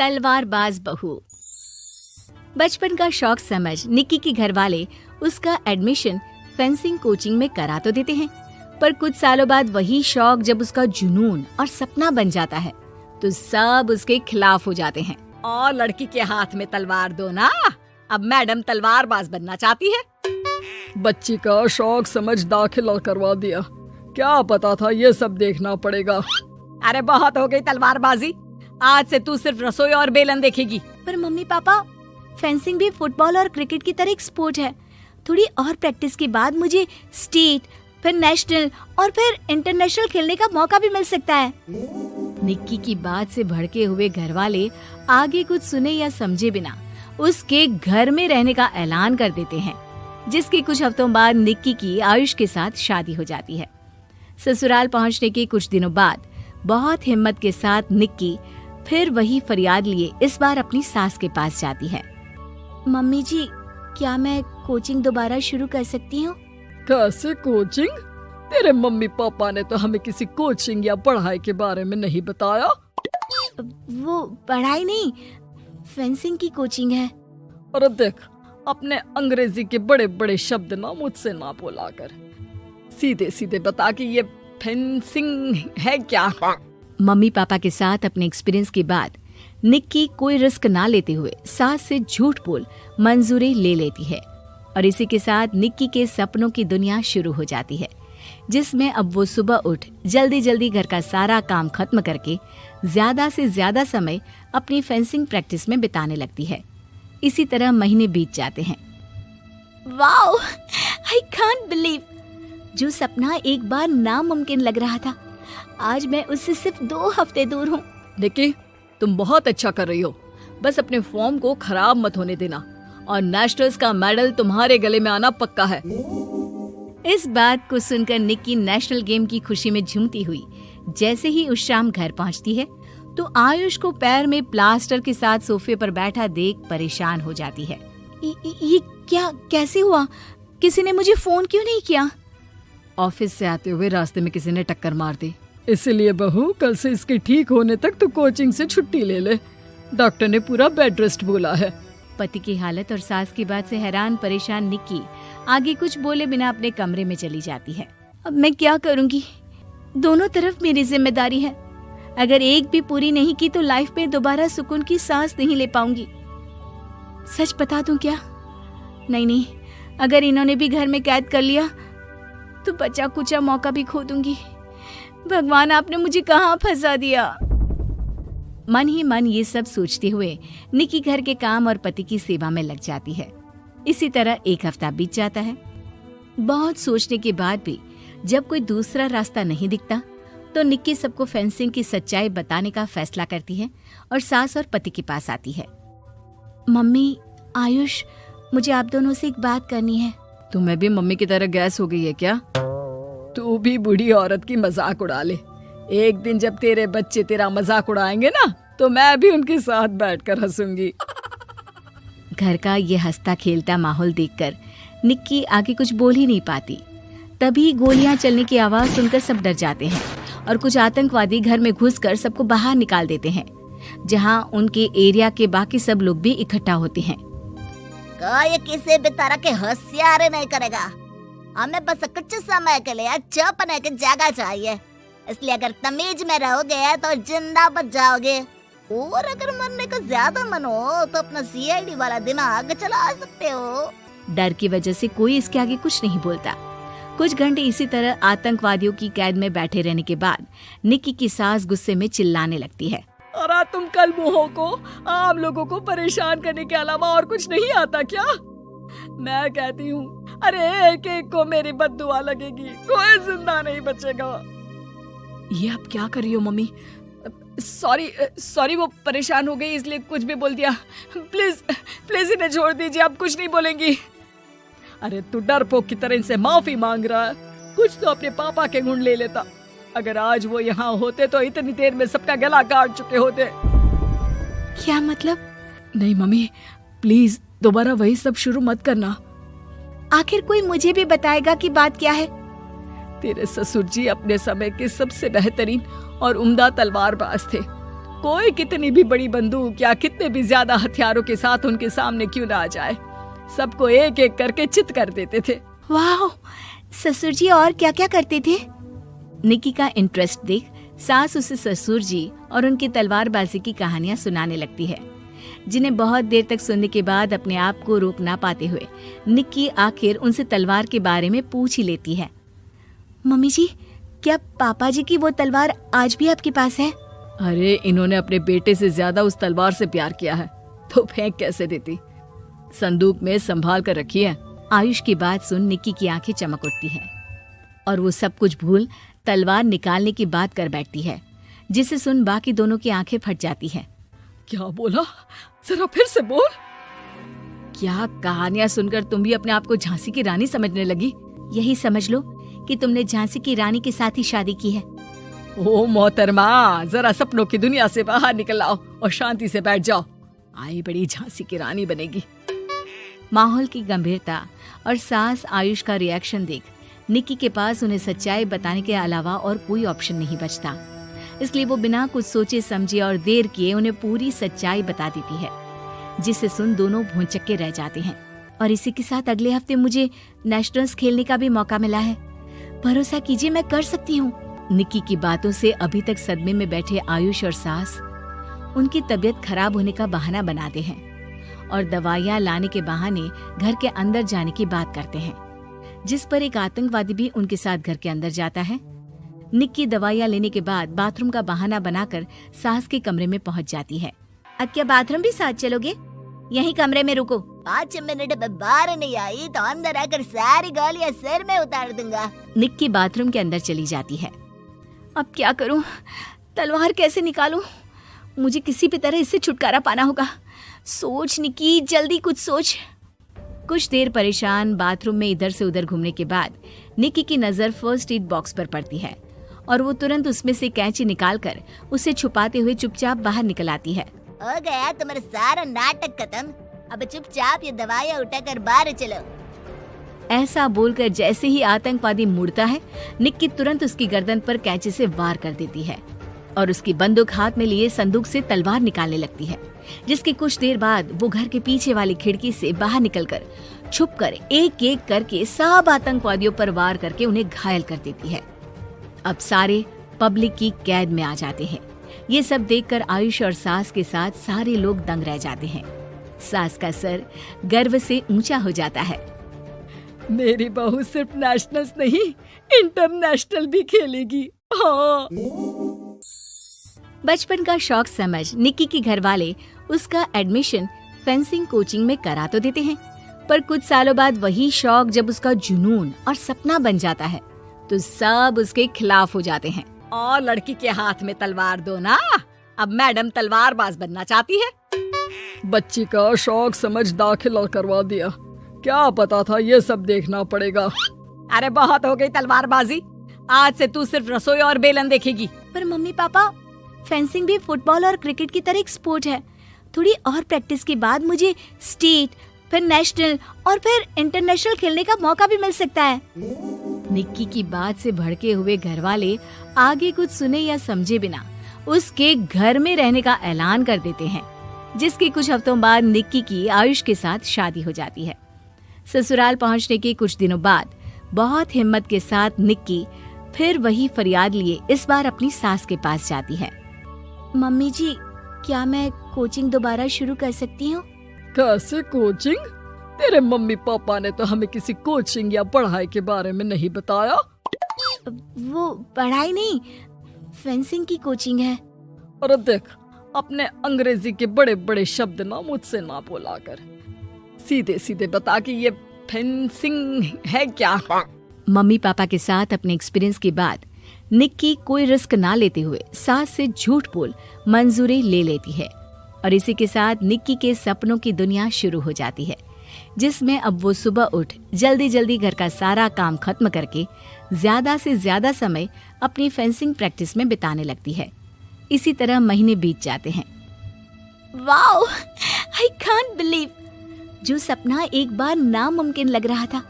तलवारबाज बहू। बचपन का शौक समझ निक्की के घर वाले उसका एडमिशन फेंसिंग कोचिंग में करा तो देते हैं, पर कुछ सालों बाद वही शौक जब उसका जुनून और सपना बन जाता है तो सब उसके खिलाफ हो जाते हैं। और लड़की के हाथ में तलवार दो ना, अब मैडम तलवारबाज बनना चाहती है। बच्ची का शौक समझ दाखिला करवा दिया, क्या पता था ये सब देखना पड़ेगा। अरे बहुत हो गई तलवारबाजी, आज से तू सिर्फ रसोई और बेलन देखेगी। पर मम्मी पापा, फेंसिंग भी फुटबॉल और क्रिकेट की तरह एक स्पोर्ट है। थोड़ी और प्रैक्टिस के बाद मुझे स्टेट, फिर नेशनल और फिर इंटरनेशनल खेलने का मौका भी मिल सकता है। निक्की की बात से भड़के हुए घर वाले आगे कुछ सुने या समझे बिना उसके घर में रहने का ऐलान कर देते हैं, जिसके कुछ हफ्तों बाद निक्की की आयुष के साथ शादी हो जाती है। ससुराल पहुंचने के कुछ दिनों बाद बहुत हिम्मत के साथ निक्की फिर वही फरियाद लिए इस बार अपनी सास के पास जाती है। मम्मी जी, क्या मैं कोचिंग दोबारा शुरू कर सकती हूँ? कैसे कोचिंग? तेरे मम्मी पापा ने तो हमें किसी कोचिंग या पढ़ाई के बारे में नहीं बताया। वो पढ़ाई नहीं, फेंसिंग की कोचिंग है। और देख, अपने अंग्रेजी के बड़े बड़े शब्द ना मुझसे ना बोला कर, सीधे सीधे बता कि ये फेंसिंग है क्या। मम्मी पापा के साथ अपने एक्सपीरियंस के बाद निक्की कोई रिस्क ना लेते हुए सास से झूठ बोल मंजूरी ले लेती है, और इसी के साथ निक्की के सपनों की दुनिया शुरू हो जाती है, जिसमें अब वो सुबह उठ जल्दी जल्दी घर का सारा काम खत्म करके ज्यादा से ज्यादा समय अपनी फेंसिंग प्रैक्टिस में बिताने लगती है। इसी तरह महीने बीत जाते हैं। वाओ, आई कांट बिलीव, जो सपना एक बार नामुमकिन लग रहा था, आज मैं उससे सिर्फ 2 हफ्ते दूर हूँ। निक्की, तुम बहुत अच्छा कर रही हो, बस अपने फॉर्म को खराब मत होने देना, और नेशनल्स का मेडल तुम्हारे गले में आना पक्का है। इस बात को सुनकर निक्की नेशनल गेम की खुशी में झूमती हुई जैसे ही उस शाम घर पहुंचती है तो आयुष को पैर में प्लास्टर के साथ सोफे पर बैठा देख परेशान हो जाती है। ये क्या, कैसे हुआ? किसी ने मुझे फोन क्यों नहीं किया? ऑफिस से आते हुए रास्ते में किसी ने टक्कर मार दी, इसलिए बहू कल से इसके ठीक होने तक तो कोचिंग से छुट्टी ले ले, डॉक्टर ने पूरा बेड रेस्ट बोला है। पति की हालत और सास की बात से हैरान परेशान निक्की आगे कुछ बोले बिना अपने कमरे में चली जाती है। अब मैं क्या करूंगी? दोनों तरफ मेरी जिम्मेदारी है, अगर एक भी पूरी नहीं की तो लाइफ में दोबारा सुकून की सांस नहीं ले पाऊंगी। सच बता दूं क्या? नहीं, अगर इन्होंने भी घर में कैद कर लिया तो बचा कुचा मौका भी खो दूंगी। भगवान, आपने मुझे कहाँ फंसा दिया। मन ही मन ये सब सोचते हुए निक्की घर के काम और पति की सेवा में लग जाती है। इसी तरह 1 हफ्ता बीत जाता है। बहुत सोचने के बाद भी जब कोई दूसरा रास्ता नहीं दिखता तो निक्की सबको फेंसिंग की सच्चाई बताने का फैसला करती है और सास और पति के पास आती है। मम्मी, आयुष, मुझे आप दोनों से एक बात करनी है। तुम्हें भी मम्मी की तरह गैस हो गई है क्या? तू भी बूढ़ी औरत की मजाक उड़ा ले। एक दिन जब तेरे बच्चे तेरा मजाक उड़ाएंगे ना तो मैं भी उनके साथ बैठकर हंसूंगी। घर का ये हंसता खेलता माहौल देखकर निक्की आगे कुछ बोल ही नहीं पाती। तभी गोलियां चलने की आवाज सुनकर सब डर जाते हैं और कुछ आतंकवादी घर में घुसकर सबको बाहर निकाल देते हैं, जहां उनके एरिया के बाकी सब लोग भी इकट्ठा होते हैं। कोई किसी भी तरह के होशियारी नहीं करेगा, हमें बस कुछ समय के लिए चुप रहने की जगह चाहिए, इसलिए अगर तमीज में रहोगे तो जिंदा बच जाओगे, और अगर मरने का ज्यादा मन हो तो अपना सीआईडी वाला दिमाग चला सकते हो। डर की वजह से कोई इसके आगे कुछ नहीं बोलता। कुछ घंटे इसी तरह आतंकवादियों की कैद में बैठे रहने के बाद निक्की की सास गुस्से में चिल्लाने लगती है। अरे तुम कल मुँहों को आम लोगों को परेशान करने के अलावा और कुछ नहीं आता क्या? मैं कहती हूँ, अरे एक एक को मेरी बद्दुआ लगेगी, कोई जिंदा नहीं बचेगा। ये आप क्या कर रही हो मम्मी? सॉरी, वो परेशान हो गई इसलिए कुछ भी बोल दिया। प्लीज इन्हें छोड़ दीजिए, आप कुछ नहीं बोलेंगी। अरे तू डरपोक की तरह इनसे माफी मांग रहा है, कुछ तो अपने पापा के गुण ले लेता। अगर आज वो यहाँ होते तो इतनी देर में सबका गला काट चुके होते। क्या मतलब? नहीं मम्मी, प्लीज दोबारा वही सब शुरू मत करना। आखिर कोई मुझे भी बताएगा कि बात क्या है। तेरे ससुर जी अपने समय के सबसे बेहतरीन और उम्दा तलवारबाज थे। कोई कितनी भी बड़ी बंदूक या कितने भी ज्यादा हथियारों के साथ उनके सामने क्यों ना आ जाए, सबको एक एक करके चित कर देते थे। वाह, ससुर जी और क्या क्या करते थे? निक्की का इंटरेस्ट देख सास उसे ससुर जी और उनकी तलवारबाजी की कहानियां सुनाने लगती है, जिन्हें बहुत देर तक सुनने के बाद अपने आप को रोक ना पाते हुए निक्की आखिर उनसे तलवार के बारे में पूछ ही लेती है। मम्मी जी, क्या पापा जी की वो तलवार आज भी आपके पास है? अरे इन्होंने अपने बेटे से ज्यादा उस तलवार से प्यार किया है तो फेंक कैसे देती, संदूक में संभाल कर रखी है। आयुष की बात सुन निक्की की आंखें चमक उठती हैं और वो सब कुछ भूल तलवार निकालने की बात कर बैठती है, जिसे सुन बाकी दोनों की आंखें फट जाती हैं। क्या बोला, जरा फिर से बोल। क्या कहानियां सुनकर तुम भी अपने आप को झांसी की रानी समझने लगी? यही समझ लो कि तुमने झांसी की रानी के साथ ही शादी की है। ओ मोहतरमा, जरा सपनों की दुनिया से बाहर निकल आओ और शांति से बैठ जाओ, आई बड़ी झांसी की रानी बनेगी। माहौल की गंभीरता और सास आयुष का रिएक्शन देख निक्की के पास उन्हें सच्चाई बताने के अलावा और कोई ऑप्शन नहीं बचता, इसलिए वो बिना कुछ सोचे समझे और देर किए उन्हें पूरी सच्चाई बता देती है, जिसे सुन दोनों भौंचक्के रह जाते हैं। और इसी के साथ अगले हफ्ते मुझे नेशनल्स खेलने का भी मौका मिला है, भरोसा कीजिए मैं कर सकती हूँ। निक्की की बातों से अभी तक सदमे में बैठे आयुष और सास उनकी तबीयत खराब होने का बहाना बनाते हैं और दवाइयाँ लाने के बहाने घर के अंदर जाने की बात करते हैं, जिस पर एक आतंकवादी भी उनके साथ घर के अंदर जाता है। निक्की दवाइयाँ लेने के बाद बाथरूम का बहाना बनाकर सास के कमरे में पहुंच जाती है। अब क्या बाथरूम भी साथ चलोगे? यही कमरे में रुको। 5 मिनट में बाहर नहीं आई तो अंदर आकर सारी गालियां सिर में उतार दूंगा। निक्की बाथरूम के अंदर चली जाती है। अब क्या करूं? तलवार कैसे निकालूं? मुझे किसी भी तरह इससे छुटकारा पाना होगा। सोच निक्की, जल्दी कुछ सोच। कुछ देर परेशान बाथरूम में इधर से उधर घूमने के बाद निक्की की नजर फर्स्ट एड बॉक्स पर पड़ती है और वो तुरंत उसमें से कैंची निकालकर उसे छुपाते हुए चुपचाप बाहर निकल आती है। हो गया तुम्हारा सारा नाटक खत्म, अब चुपचाप ये दवाइयाँ उठाकर बाहर चलो। ऐसा बोलकर जैसे ही आतंकवादी मुड़ता है, निक्की तुरंत उसकी गर्दन पर कैंची से वार कर देती है और उसकी बंदूक हाथ में लिए संदूक से तलवार निकालने लगती है, जिसके कुछ देर बाद वो घर के पीछे वाली खिड़की से बाहर निकलकर छुपकर एक एक करके सब आतंकवादियों पर वार करके उन्हें घायल कर देती है। अब सारे पब्लिक की कैद में आ जाते हैं। ये सब देखकर आयुष और सास के साथ सारे लोग दंग रह जाते हैं। सास का सर गर्व से ऊंचा हो जाता है। मेरी बहू सिर्फ नेशनल्स नहीं, इंटरनेशनल भी खेलेगी। हाँ। बचपन का शौक समझ निक्की के घर वाले उसका एडमिशन फेंसिंग कोचिंग में करा तो देते हैं, पर कुछ सालों बाद वही शौक जब उसका जुनून और सपना बन जाता है तो सब उसके खिलाफ हो जाते हैं। और लड़की के हाथ में तलवार दो ना, अब मैडम तलवारबाज बनना चाहती है। बच्ची का शौक समझ दाखिला करवा दिया, क्या पता था ये सब देखना पड़ेगा। अरे बहुत हो गई तलवारबाजी, आज से तू सिर्फ रसोई और बेलन देखेगी। पर मम्मी पापा, फेंसिंग भी फुटबॉल और क्रिकेट की तरह एक स्पोर्ट है। थोड़ी और प्रैक्टिस के बाद मुझे स्टेट, फिर नेशनल और फिर इंटरनेशनल खेलने का मौका भी मिल सकता है। निक्की की बात से भड़के हुए घर वाले आगे कुछ सुने या समझे बिना उसके घर में रहने का ऐलान कर देते हैं, जिसके कुछ हफ्तों बाद निक्की की आयुष के साथ शादी हो जाती है। ससुराल पहुंचने के कुछ दिनों बाद बहुत हिम्मत के साथ निक्की फिर वही फरियाद लिए इस बार अपनी सास के पास जाती है। मम्मी जी, क्या मैं कोचिंग दोबारा शुरू कर सकती हूँ? कैसे कोचिंग? तेरे मम्मी पापा ने तो हमें किसी कोचिंग या पढ़ाई के बारे में नहीं बताया। वो पढ़ाई नहीं, फेंसिंग की कोचिंग है। और देख, अपने अंग्रेजी के बड़े बड़े शब्द ना मुझसे ना बोला कर, सीधे सीधे बता कि ये फेंसिंग है क्या। मम्मी पापा के साथ अपने एक्सपीरियंस के बाद निक्की कोई रिस्क ना लेते हुए सास से झूठ बोल मंजूरी ले लेती है और इसी के साथ निक्की के सपनों की दुनिया शुरू हो जाती है, जिसमें अब वो सुबह उठ जल्दी जल्दी घर का सारा काम खत्म करके ज्यादा से ज्यादा समय अपनी फेंसिंग प्रैक्टिस में बिताने लगती है। इसी तरह महीने बीत जाते हैं। वाओ, आई कांट बिलीव, जो सपना एक बार नामुमकिन लग रहा था,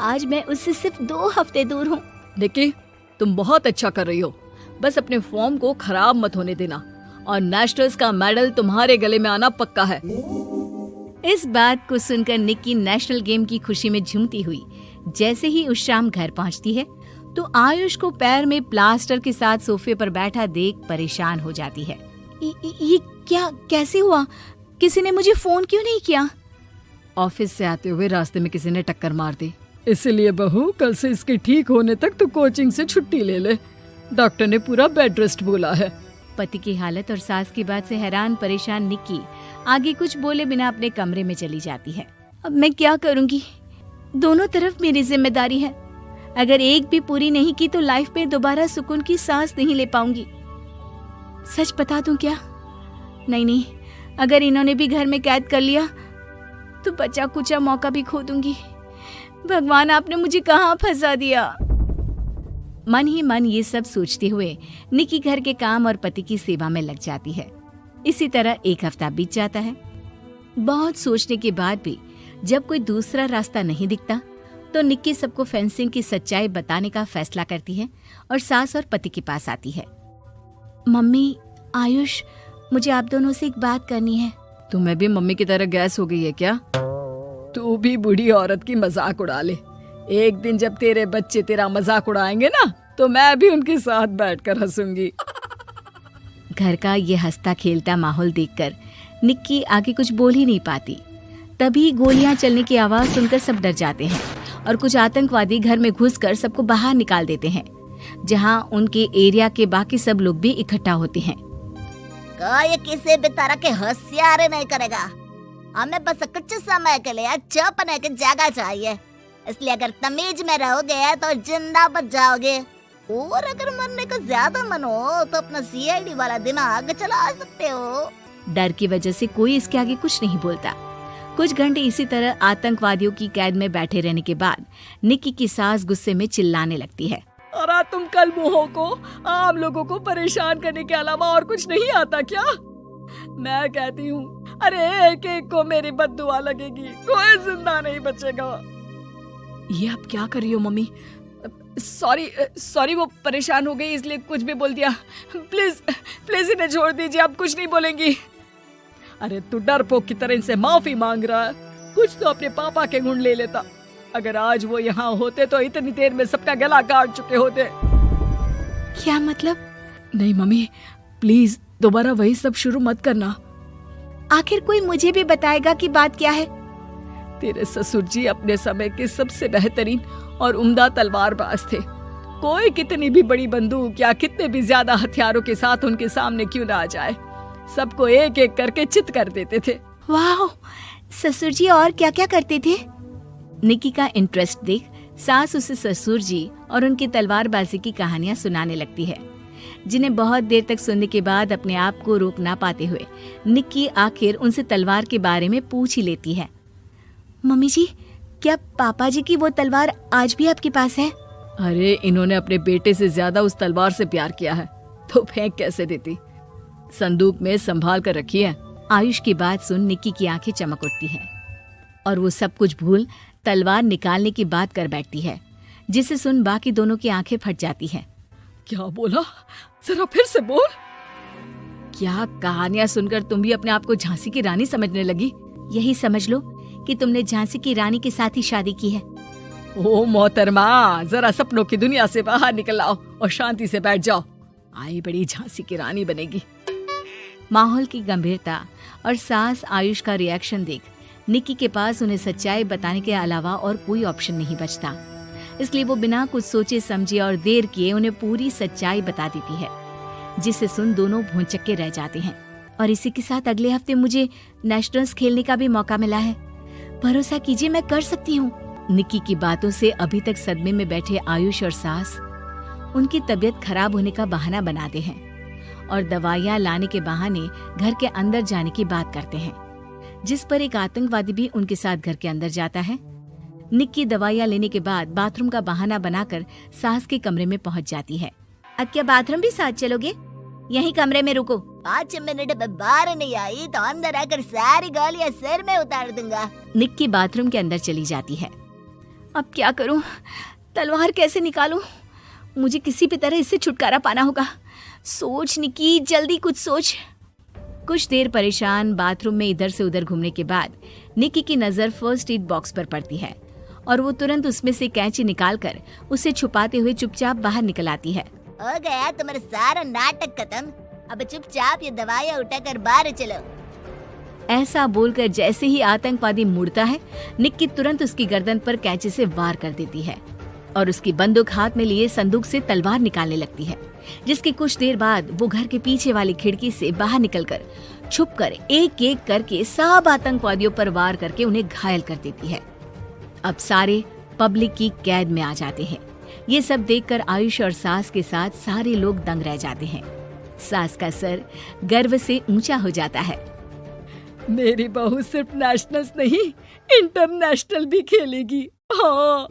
आज मैं उससे सिर्फ 2 हफ्ते दूर हूँ। निक्की, तुम बहुत अच्छा कर रही हो, बस अपने फॉर्म को खराब मत होने देना। और नेशनल्स का मेडल तुम्हारे गले में आना पक्का है। इस बात को सुनकर निक्की नेशनल गेम की खुशी में झूमती हुई जैसे ही उस शाम घर पहुंचती है तो आयुष को पैर में प्लास्टर के साथ सोफे पर बैठा देख परेशान हो जाती है। ये क्या, कैसे हुआ? किसी ने मुझे फोन क्यों नहीं किया? ऑफिस से आते हुए रास्ते में किसी ने टक्कर मार दी, इसलिए बहू कल से इसके ठीक होने तक तो कोचिंग से छुट्टी ले ले। डॉक्टर ने पूरा बेड रेस्ट बोला है। पति की हालत और सास की बात से हैरान परेशान निक्की आगे कुछ बोले बिना अपने कमरे में चली जाती है। अब मैं क्या करूंगी? दोनों तरफ मेरी जिम्मेदारी है। अगर एक भी पूरी नहीं की तो लाइफ में दोबारा सुकून की सांस नहीं ले पाऊंगी। सच बता दूं क्या? नहीं, अगर इन्होंने भी घर में कैद कर लिया तो बचा कुचा मौका भी खो दूंगी। भगवान, आपने मुझे कहाँ फंसा दिया। मन ही मन ये सब सोचते हुए निक्की घर के काम और पति की सेवा में लग जाती है। इसी तरह एक हफ्ता बीत जाता है। बहुत सोचने के बाद भी जब कोई दूसरा रास्ता नहीं दिखता तो निक्की सबको फेंसिंग की सच्चाई बताने का फैसला करती है और सास और पति के पास आती है। मम्मी, आयुष, मुझे आप दोनों से एक बात करनी है। तुम्हें भी मम्मी की तरह गैस हो गई है क्या? तू भी बूढ़ी औरत की मजाक उड़ा ले। एक दिन जब तेरे बच्चे तेरा मजाक उड़ाएंगे ना तो मैं भी उनके साथ बैठकर हंसूंगी। घर का ये हंसता खेलता माहौल देखकर निक्की आगे कुछ बोल ही नहीं पाती। तभी गोलियां चलने की आवाज सुनकर सब डर जाते हैं और कुछ आतंकवादी घर में घुसकर सबको बाहर निकाल देते हैं, जहां उनके एरिया के बाकी सब लोग भी इकट्ठा होते हैं। कोई किसी भी तरह के होशियारी नहीं करेगा। हमें बस कुछ समय के लिए चुप रहने की जगह चाहिए। इसलिए अगर तमीज में रहोगे तो जिंदा बच जाओगे, और अगर मरने का ज्यादा मन हो तो अपना सीआईडी वाला दिमाग चला सकते हो। डर की वजह से कोई इसके आगे कुछ नहीं बोलता। कुछ घंटे इसी तरह आतंकवादियों की कैद में बैठे रहने के बाद निक्की की सास गुस्से में चिल्लाने लगती है। अरे तुम कल मुंहों को आम लोगों को परेशान करने के अलावा और कुछ नहीं आता क्या? मैं कहती हूँ, अरे एक एक को मेरी बद्दुआ लगेगी, कोई जिंदा नहीं बचेगा। ये आप क्या कर रही हो मम्मी? सॉरी, वो परेशान हो गई इसलिए कुछ भी बोल दिया। प्लीज इन्हें छोड़ दीजिए, आप कुछ नहीं बोलेंगी। अरे तू डरपोक की तरह इनसे माफी मांग रहा है। कुछ तो अपने पापा के गुण ले लेता। अगर आज वो यहाँ होते तो इतनी देर में सबका गला काट चुके होते। क्या मतलब? नहीं मम्मी, प्लीज दोबारा वही सब शुरू मत करना। आखिर कोई मुझे भी बताएगा कि बात क्या है। तेरे ससुर जी अपने समय के सबसे बेहतरीन और उम्दा तलवारबाज थे। कोई कितनी भी बड़ी बंदूक या कितने भी ज्यादा हथियारों के साथ उनके सामने क्यों ना आ जाए, सबको एक एक करके चित कर देते थे। वाह, ससुर जी और क्या क्या करते थे? निक्की का इंटरेस्ट देख सास उसे ससुर जी और उनकी तलवारबाजी की कहानियां सुनाने लगती है, जिन्हें बहुत देर तक सुनने के बाद अपने आप को रोक ना पाते हुए निक्की आखिर उनसे तलवार के बारे में पूछ ही लेती है। मम्मी जी, क्या पापा जी की वो तलवार आज भी आपके पास है? अरे इन्होंने अपने बेटे से ज्यादा उस तलवार से प्यार किया है तो फेंक कैसे देती? संदूक में संभाल कर रखी है। आयुष की बात सुन निक्की की आंखें चमक उठती हैं और वो सब कुछ भूल तलवार निकालने की बात कर बैठती है, जिसे सुन बाकी दोनों की आंखें फट जाती हैं। क्या बोला? जरा फिर से बोल। क्या कहानियां सुनकर तुम भी अपने आप को झांसी की रानी समझने लगी? यही समझ लो कि तुमने झांसी की रानी के साथ ही शादी की है। ओ मोहतरमा, जरा सपनों की दुनिया से बाहर निकल आओ और शांति से बैठ जाओ। आई बड़ी झांसी की रानी बनेगी। माहौल की गंभीरता और सास आयुष का रिएक्शन देख निक्की के पास उन्हें सच्चाई बताने के अलावा और कोई ऑप्शन नहीं बचता। इसलिए वो बिना कुछ सोचे समझे और देर किए उन्हें पूरी सच्चाई बता देती है, जिसे सुन दोनों भौंचक्के रह जाते हैं। और इसी के साथ अगले हफ्ते मुझे नेशनल्स खेलने का भी मौका मिला है। भरोसा कीजिए, मैं कर सकती हूँ। निक्की की बातों से अभी तक सदमे में बैठे आयुष और सास उनकी तबीयत खराब होने का बहाना बनाते हैं और दवाइयां लाने के बहाने घर के अंदर जाने की बात करते हैं, जिस पर एक आतंकवादी भी उनके साथ घर के अंदर जाता है। निक्की दवाइयां लेने के बाद बाथरूम का बहाना बनाकर सास के कमरे में पहुंच जाती है। अब क्या बाथरूम भी साथ चलोगे? यहीं कमरे में रुको। 5 मिनट में बाहर नहीं आई तो अंदर आकर सारी गालियां सिर में उतार दूंगा। निक्की बाथरूम के अंदर चली जाती है। अब क्या करूं? तलवार कैसे निकालूं? मुझे किसी भी तरह इससे छुटकारा पाना होगा। सोच निक्की, जल्दी कुछ सोच। कुछ देर परेशान बाथरूम में इधर से उधर घूमने के बाद निक्की की नजर फर्स्ट एड बॉक्स पर पड़ती है और वो तुरंत उसमें से कैंची निकालकर उसे छुपाते हुए चुपचाप बाहर निकल आती है। हो गया तुम्हारा सारा नाटक खत्म। अब चुपचाप ये दवाइयाँ उठाकर बाहर चलो। ऐसा बोलकर जैसे ही आतंकवादी मुड़ता है, निक्की तुरंत उसकी गर्दन पर कैंची से वार कर देती है और उसकी बंदूक हाथ में लिए संदूक से तलवार निकालने लगती है, जिसकी कुछ देर बाद वो घर के पीछे वाली खिड़की से बाहर निकलकर छुपकर एक एक करके सब आतंकवादियों पर वार करके उन्हें घायल कर देती है। अब सारे पब्लिक की कैद में आ जाते हैं। ये सब देखकर आयुष और सास के साथ सारे लोग दंग रह जाते हैं। सास का सर गर्व से ऊंचा हो जाता है। मेरी बहू सिर्फ नेशनल्स नहीं, इंटरनेशनल भी खेलेगी। हाँ।